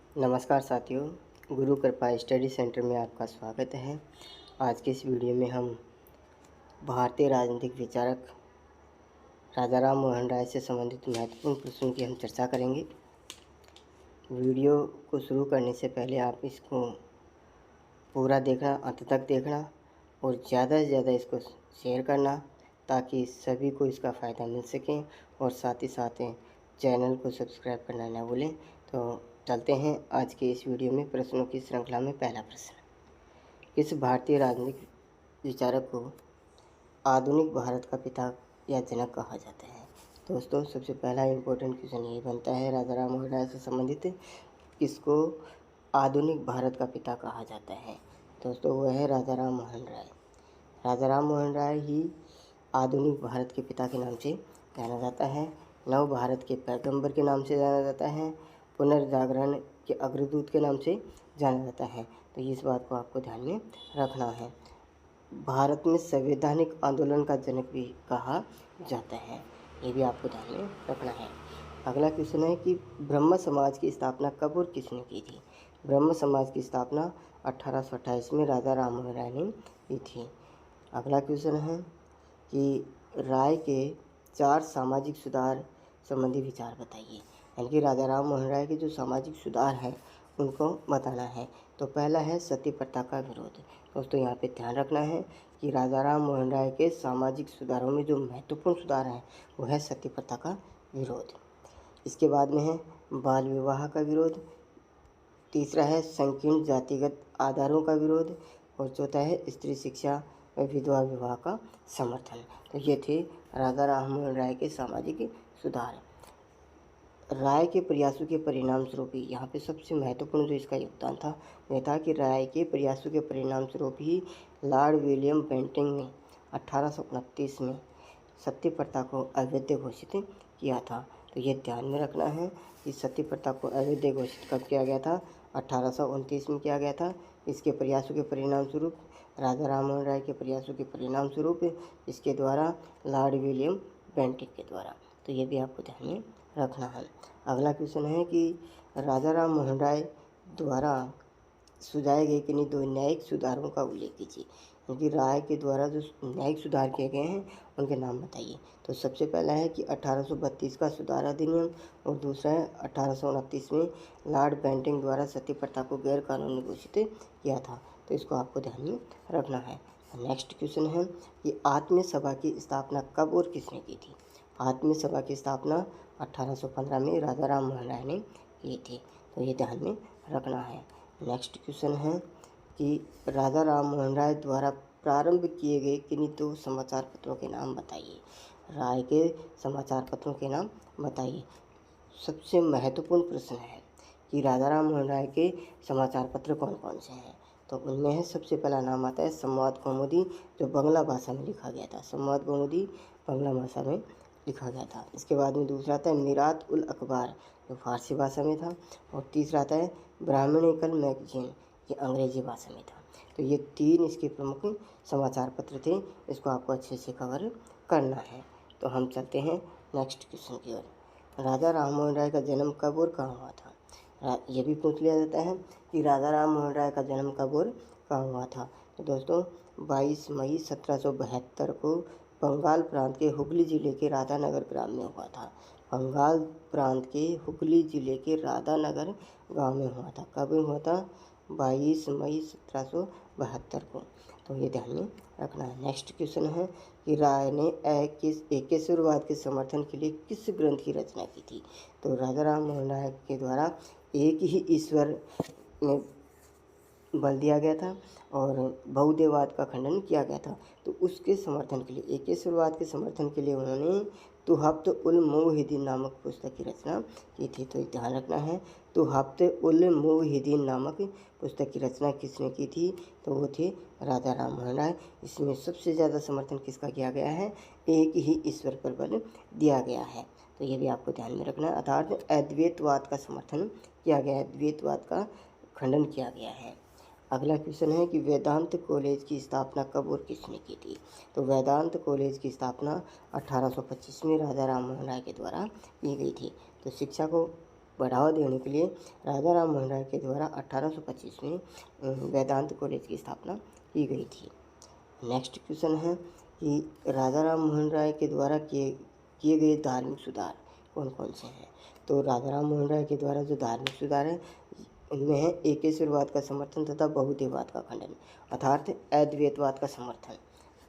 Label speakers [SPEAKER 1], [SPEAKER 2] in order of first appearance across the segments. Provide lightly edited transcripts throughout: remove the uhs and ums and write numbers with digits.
[SPEAKER 1] नमस्कार साथियों, गुरु कृपा स्टडी सेंटर में आपका स्वागत है। आज के इस वीडियो में हम भारतीय राजनीतिक विचारक राजा राम मोहन राय से संबंधित महत्वपूर्ण प्रश्नों की हम चर्चा करेंगे। वीडियो को शुरू करने से पहले आप इसको पूरा देखना, अंत तक देखना और ज़्यादा से ज़्यादा इसको शेयर करना ताकि सभी को इसका फ़ायदा मिल सके और साथ ही साथ चैनल को सब्सक्राइब करना ना भूलें। तो चलते हैं आज के इस वीडियो में प्रश्नों की श्रृंखला में। पहला प्रश्न, किस भारतीय राजनीतिक विचारक को आधुनिक भारत का पिता या जनक कहा जाता है? दोस्तों, सबसे पहला इम्पोर्टेंट क्वेश्चन ये बनता है राजा राम मोहन राय से संबंधित, किसको आधुनिक भारत का पिता कहा जाता है? दोस्तों, वह है राजा राम मोहन राय। राजा राम मोहन राय ही आधुनिक भारत के पिता के नाम से जाना जाता है, नव भारत के पैगंबर के नाम से जाना जाता है, पुनर्जागरण के अग्रदूत के नाम से जाना जाता है। तो इस बात को आपको ध्यान में रखना है। भारत में संवैधानिक आंदोलन का जनक भी कहा जाता है, ये भी आपको ध्यान में रखना है। अगला क्वेश्चन है कि ब्रह्म समाज की स्थापना कब और किसने की थी? ब्रह्म समाज की स्थापना 1828 में राजा राम मोहन राय ने की थी। अगला क्वेश्चन है कि राय के 4 सामाजिक सुधार संबंधी विचार बताइए। यानी कि राजा राम मोहन राय के जो सामाजिक सुधार हैं उनको बताना है। तो पहला है सती प्रथा का विरोध। दोस्तों, यहाँ पे ध्यान रखना है कि राजा राम मोहन राय के सामाजिक सुधारों में जो महत्वपूर्ण सुधार हैं वो है सती प्रथा का विरोध। इसके बाद में है बाल विवाह का विरोध, तीसरा है संकीर्ण जातिगत आधारों का विरोध और चौथा है स्त्री शिक्षा व विधवा विवाह का समर्थन। तो ये थे राजा राम मोहन राय के सामाजिक सुधार। राय के प्रयासों के परिणाम स्वरूप ही यहाँ पे सबसे महत्वपूर्ण जो इसका योगदान था वह था कि राय के प्रयासों के परिणाम स्वरूप ही लॉर्ड विलियम बेंटिंक ने 1829 में सती प्रथा को अवैध घोषित किया था। तो ये ध्यान में रखना है कि सती प्रथा को अवैध घोषित कब किया गया था? 1829 में किया गया था। इसके प्रयासों के परिणाम स्वरूप, राजा राम मोहन राय के प्रयासों के परिणाम स्वरूप इसके द्वारा लॉर्ड विलियम बेंटिक के द्वारा। तो ये भी आपको ध्यान में रखना है। अगला क्वेश्चन है कि राजा राम मोहन राय द्वारा सुझाए गए किन्हीं 2 न्यायिक सुधारों का उल्लेख कीजिए। क्योंकि राय के द्वारा जो न्यायिक सुधार किए गए हैं उनके नाम बताइए। तो सबसे पहला है कि 1832 का सुधार अधिनियम और दूसरा है 1829 में लॉर्ड बेंटिंक द्वारा सती प्रथा को गैर कानूनी घोषित किया था। तो इसको आपको ध्यान में रखना है। नेक्स्ट क्वेश्चन है कि आत्मीय सभा की स्थापना कब और किसने की थी? आत्मीय सभा की स्थापना 1815 में राजा राम मोहन राय ने की थी। तो ये ध्यान में रखना है। नेक्स्ट क्वेश्चन है कि राजा राम मोहन राय द्वारा प्रारंभ किए गए किन्हीं 2 समाचार पत्रों के नाम बताइए। राय के समाचार पत्रों के नाम बताइए। सबसे महत्वपूर्ण प्रश्न है कि राजा राम मोहन राय के समाचार पत्र कौन कौन से हैं? तो उनमें है सबसे पहला नाम आता है संवाद कौमुदी, जो बांग्ला भाषा में लिखा गया था। संवाद कौमुदी बांग्ला भाषा में लिखा गया था। इसके बाद में दूसरा आता है मीरात उल अखबार, जो फारसी भाषा में था। और तीसरा आता है ब्राह्मणिकल मैगजीन, ये अंग्रेजी भाषा में था। तो ये 3 इसके प्रमुख समाचार पत्र थे। इसको आपको अच्छे से कवर करना है। तो हम चलते हैं नेक्स्ट क्वेश्चन की ओर। राजा राम मोहन राय का जन्म कब और कहाँ हुआ था? ये भी पूछ लिया जाता है कि राजा राम मोहन राय का जन्म कब और कहाँ हुआ था। तो दोस्तों, 22 मई 1772 को बंगाल प्रांत के हुगली जिले के राधानगर ग्राम में हुआ था। बंगाल प्रांत के हुगली जिले के राधानगर गांव में हुआ था। कब हुआ था? 22 मई 1772 को। तो ये ध्यान में रखना है। नेक्स्ट क्वेश्चन है कि राय ने एकेश्वरवाद के समर्थन के लिए किस ग्रंथ की रचना की थी? तो राजा राम मोहन राय के द्वारा एक ही ईश्वर में बल दिया गया था और बहुदेववाद का खंडन किया गया था। तो उसके समर्थन के लिए, एकेश्वरवाद के समर्थन के लिए उन्होंने तुहफ़्त उल मुवहिदीन नामक पुस्तक की रचना की थी। तो ध्यान रखना है, तुहफ़्त उल मुवहिदीन नामक पुस्तक की रचना किसने की थी? तो वो थे राजा राम मोहन राय। इसमें सबसे ज़्यादा समर्थन किसका किया गया है? एक ही ईश्वर पर बल दिया गया है। तो ये भी आपको ध्यान में रखना है। अर्थात अद्वैतवाद का समर्थन किया गया है, अद्वैतवाद का खंडन किया गया है। अगला क्वेश्चन है कि वेदांत कॉलेज की स्थापना कब और किसने की थी? तो वेदांत कॉलेज की स्थापना 1825 में राजा राम मोहन राय के द्वारा की गई थी। तो शिक्षा को बढ़ावा देने के लिए राजा राम मोहन राय के द्वारा 1825 में वेदांत कॉलेज की स्थापना की गई थी। नेक्स्ट क्वेश्चन है कि राजा राम मोहन राय के द्वारा किए गए धार्मिक सुधार कौन कौन से हैं। तो राजा राम मोहन राय के द्वारा जो धार्मिक सुधार है इनमें है एकेश्वरवाद का समर्थन तथा बहुदेववाद का खंडन, अर्थात अद्वैतवाद का समर्थन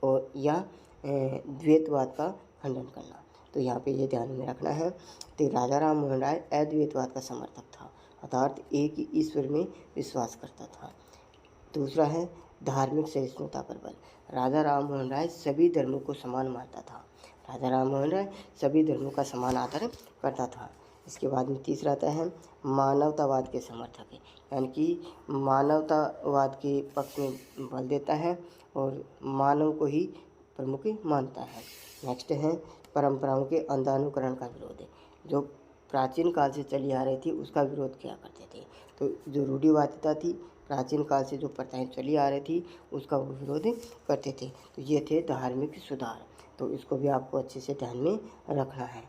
[SPEAKER 1] और या द्वैतवाद का खंडन करना। तो यहाँ पे ये ध्यान में रखना है। तो राजा राम मोहन राय अद्वैतवाद का समर्थक था, अर्थात एक ही ईश्वर में विश्वास करता था। दूसरा है धार्मिक सहिष्णुता पर बल। राजा राम मोहन राय सभी धर्मों को समान मानता था। राजा राम मोहन राय सभी धर्मों का समान आदर करता था। इसके बाद में तीसरा आता है मानवतावाद के समर्थक है, यानी कि मानवतावाद के पक्ष में बल देता है और मानव को ही प्रमुख मानता है। नेक्स्ट है परंपराओं के अंधानुकरण का विरोध है। जो प्राचीन काल से चली आ रही थी उसका विरोध किया करते थे। तो जो रूढ़िवादिता थी, प्राचीन काल से जो प्रथाएं चली आ रही थी उसका वो विरोध करते थे। तो ये थे धार्मिक सुधार। तो इसको भी आपको अच्छे से ध्यान में रखना है।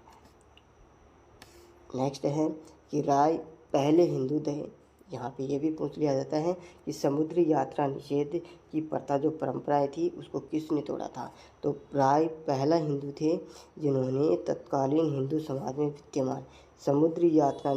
[SPEAKER 1] नेक्स्ट है कि राय पहले हिंदू थे। यहाँ पे ये भी पूछ लिया जाता है कि समुद्री यात्रा निषेध की प्रथा जो परंपराएं थी उसको किसने तोड़ा था। तो राय पहला हिंदू थे जिन्होंने तत्कालीन हिंदू समाज में विद्यमान समुद्री यात्रा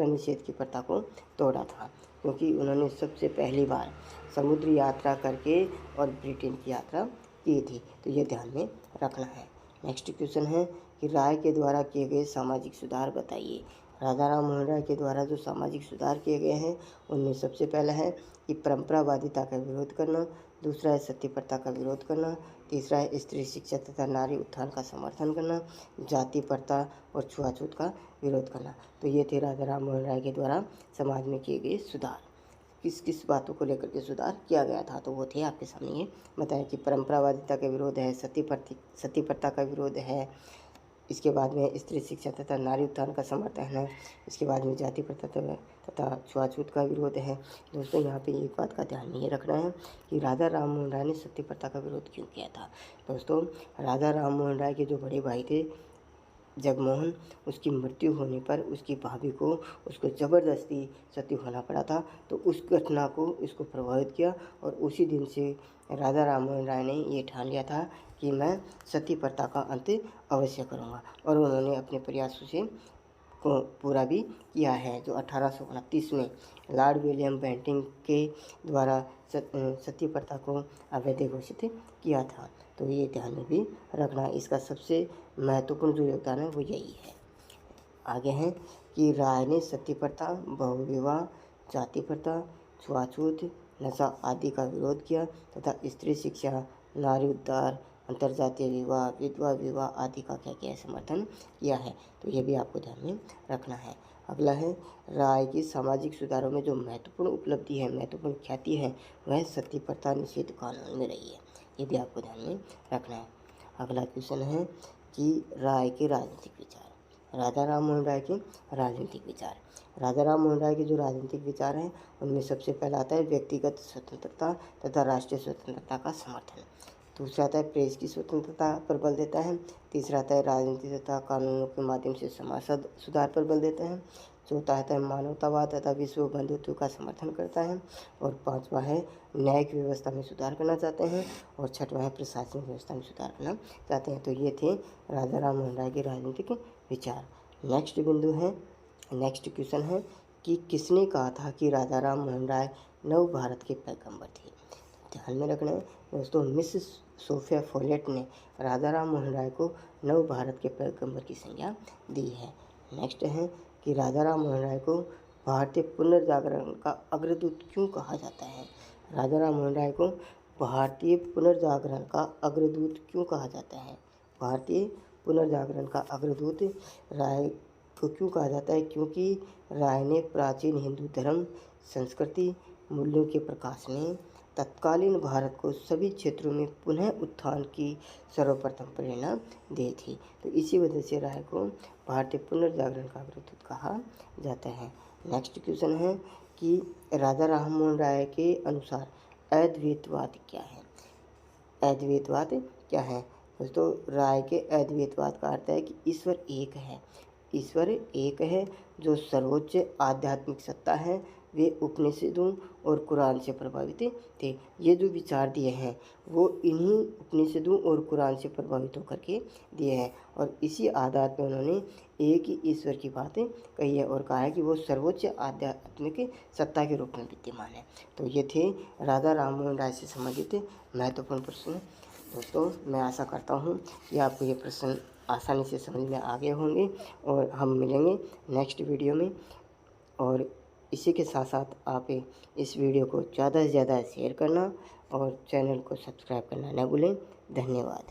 [SPEAKER 1] निषेध की प्रथा को तोड़ा था, क्योंकि उन्होंने सबसे पहली बार समुद्री यात्रा करके और ब्रिटेन की यात्रा की थी। तो ये ध्यान में रखना है। नेक्स्ट क्वेश्चन है कि राय के द्वारा किए गए सामाजिक सुधार बताइए। राजा राम मोहन राय के द्वारा जो सामाजिक सुधार किए गए हैं उनमें सबसे पहला है कि परंपरावादिता का विरोध करना, दूसरा है सती प्रथा का विरोध करना, तीसरा है स्त्री शिक्षा तथा नारी उत्थान का समर्थन करना, जाति प्रथा और छुआछूत का विरोध करना। तो ये थे राजा राम मोहन राय के द्वारा समाज में किए गए सुधार। किस किस बातों को लेकर के सुधार किया गया था, तो वो थे आपके सामने ये बताया कि परंपरावादिता का विरोध है, सती प्रथा का विरोध है, इसके बाद में स्त्री शिक्षा तथा नारी उत्थान का समर्थन है, इसके बाद में जाति प्रथा तथा छुआछूत का विरोध है। दोस्तों यहाँ पे एक बात का ध्यान में ये रखना है कि राजा राम मोहन राय ने सती प्रथा का विरोध क्यों किया था। दोस्तों राजा राम मोहन राय के जो बड़े भाई थे जगमोहन, उसकी मृत्यु होने पर उसकी भाभी को उसको ज़बरदस्ती सती होना पड़ा था। तो उस घटना को इसको प्रभावित किया और उसी दिन से राजा राम मोहन राय ने ये ठान लिया था कि मैं सती प्रथा का अंत अवश्य करूँगा, और उन्होंने अपने प्रयासों से को पूरा भी किया है। जो 1829 में लॉर्ड विलियम बेंटिंग के द्वारा सती प्रथा को अवैध घोषित किया था। तो ये ध्यान में भी रखना है। इसका सबसे महत्वपूर्ण जो योगदान है वो यही है। आगे हैं कि राय ने सती प्रथा, बहुविवाह, जाति प्रथा, छुआछूत, नशा आदि का विरोध किया तथा स्त्री शिक्षा, नारी उद्धार, अंतर्जातीय विवाह, विधवा विवाह आदि का क्या किया समर्थन किया है। तो ये भी आपको ध्यान में रखना है। अगला है राय की सामाजिक सुधारों में जो महत्वपूर्ण उपलब्धि है, महत्वपूर्ण ख्याति है, वह सती प्रथा निषेध कानून में रही है। ये भी आपको ध्यान में रखना है। अगला क्वेश्चन है कि राय के राजनीतिक विचार। राजा राम मोहन राय के राजनीतिक विचार। राजा राम मोहन राय के जो राजनीतिक विचार हैं उनमें सबसे पहला आता है व्यक्तिगत स्वतंत्रता तथा राष्ट्रीय स्वतंत्रता का समर्थन। दूसरा आता है प्रेस की स्वतंत्रता पर बल देता है। तीसरा आता है राजनीति तथा कानूनों के माध्यम से समाज सुधार पर बल देता है। चौथा आता है मानवतावाद तथा विश्व बंधुत्व का समर्थन करता है। और पांचवा है न्यायिक व्यवस्था में सुधार करना चाहते हैं। और छठवां है प्रशासनिक व्यवस्था में सुधार करना चाहते हैं। तो ये थे राजा राम मोहन राय के राजनीतिक विचार। नेक्स्ट क्वेश्चन है कि किसने कहा था कि राजा राम मोहन राय नव भारत के पैगंबर थे। ध्यान में रखना है दोस्तों, मिस सोफिया फोलेट ने राजा राम मोहन राय को नव भारत के पैगंबर की संज्ञा दी है। नेक्स्ट है कि राजा राम मोहन राय को भारतीय पुनर्जागरण का अग्रदूत क्यों कहा जाता है। राजा राम मोहन राय को भारतीय पुनर्जागरण का अग्रदूत क्यों कहा जाता है। भारतीय पुनर्जागरण का अग्रदूत राय को क्यों कहा जाता है, क्योंकि राय ने प्राचीन हिंदू धर्म, संस्कृति, मूल्यों के प्रकाश में तत्कालीन भारत को सभी क्षेत्रों में पुनः उत्थान की सर्वप्रथम प्रेरणा दी थी। तो इसी वजह से राय को भारतीय पुनर्जागरण का अग्रदूत कहा जाता है। नेक्स्ट क्वेश्चन है कि राजा राम मोहन राय के अनुसार अद्वैतवाद क्या है। अद्वैतवाद क्या है। दोस्तों, राय के अद्वैतवाद का अर्थ है कि ईश्वर एक है। ईश्वर एक है जो सर्वोच्च आध्यात्मिक सत्ता है। वे उपनिषदों और कुरान से प्रभावित थे। ये जो विचार दिए हैं वो इन्हीं उपनिषदों और कुरान से प्रभावित होकर के दिए हैं, और इसी आधार पर उन्होंने एक ही ईश्वर की बातें कही है और कहा है कि वो सर्वोच्च आध्यात्मिक सत्ता के रूप में विद्यमान है। तो ये थे राजा राम मोहन राय से संबंधित महत्वपूर्ण प्रश्न। दोस्तों, मैं आशा करता हूँ कि आपको ये प्रश्न आसानी से समझ में आ गए होंगे, और हम मिलेंगे नेक्स्ट वीडियो में। और इसी के साथ साथ आप इस वीडियो को ज़्यादा से ज़्यादा शेयर करना और चैनल को सब्सक्राइब करना न भूलें। धन्यवाद।